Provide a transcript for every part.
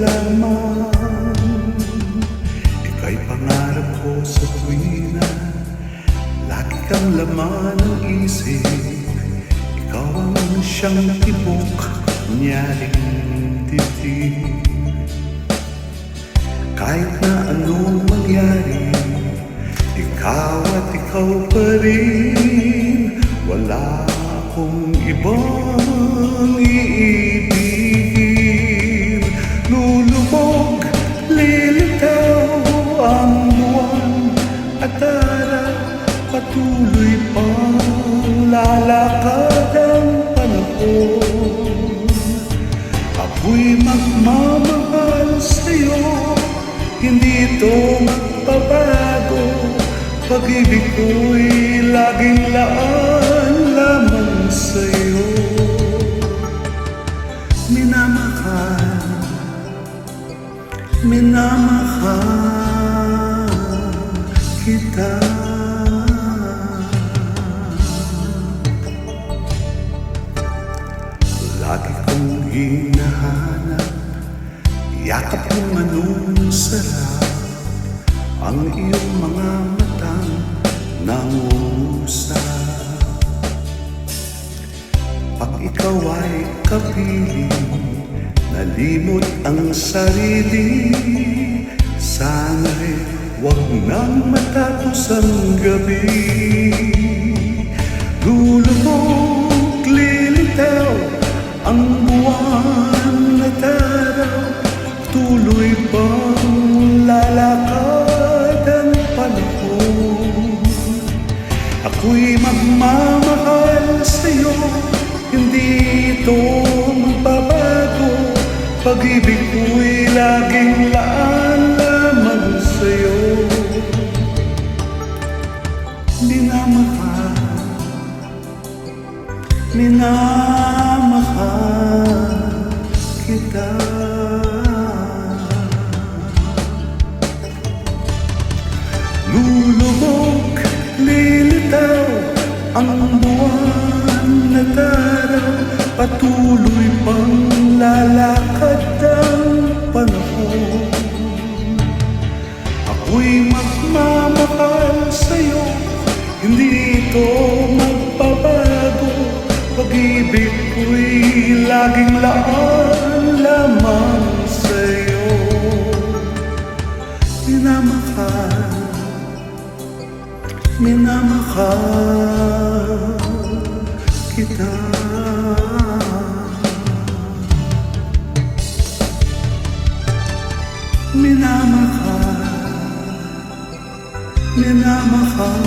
lamang. Ika'y pangarap ko sa tuwina, lagi kang laman ng isip. Ikaw ang siyang tibok, nyaring titig. Kahit na anong mangyari, ikaw at ikaw pa rin. Wala akong ibang iibigin. Lulubog, lilitaw ang buwan at araw, patuloy pang lalakad ang panahon. Ako'y magmamahal sa'yo, hindi ito magbabago. Pag-ibig ko'y laging laan lamang sa'yo. Minamahal, minamahal kita. Lagi kong hinahanap, yakap ng anong sarap, ang iyong mga matang nangungusap. Pag ikaw ay kapiling, nalimot ang sarili. Sana'y huwag nang matapos ang gabi. Lulubog, lilitaw ang buwan at araw, tuloy pang lalakad ang panahon. Ako'y magmamahal sa'yo, hindi ito magbabago. Pag-ibig ko'y laging laan lamang sa'yo. Minamahal, minamahal kita. Lulubog, lilitaw ang buwan at araw, patuloy pang lalakad ang panahon. Ako'y magmamahal sa'yo, hindi ito magbabago. Pag-ibig ko'y laging laan lamang sa'yo. Minamahal, minamahal kita. Minamahal, minamahal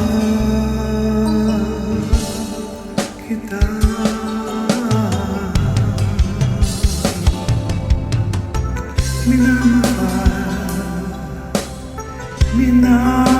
kita. Minamahal, minamahal.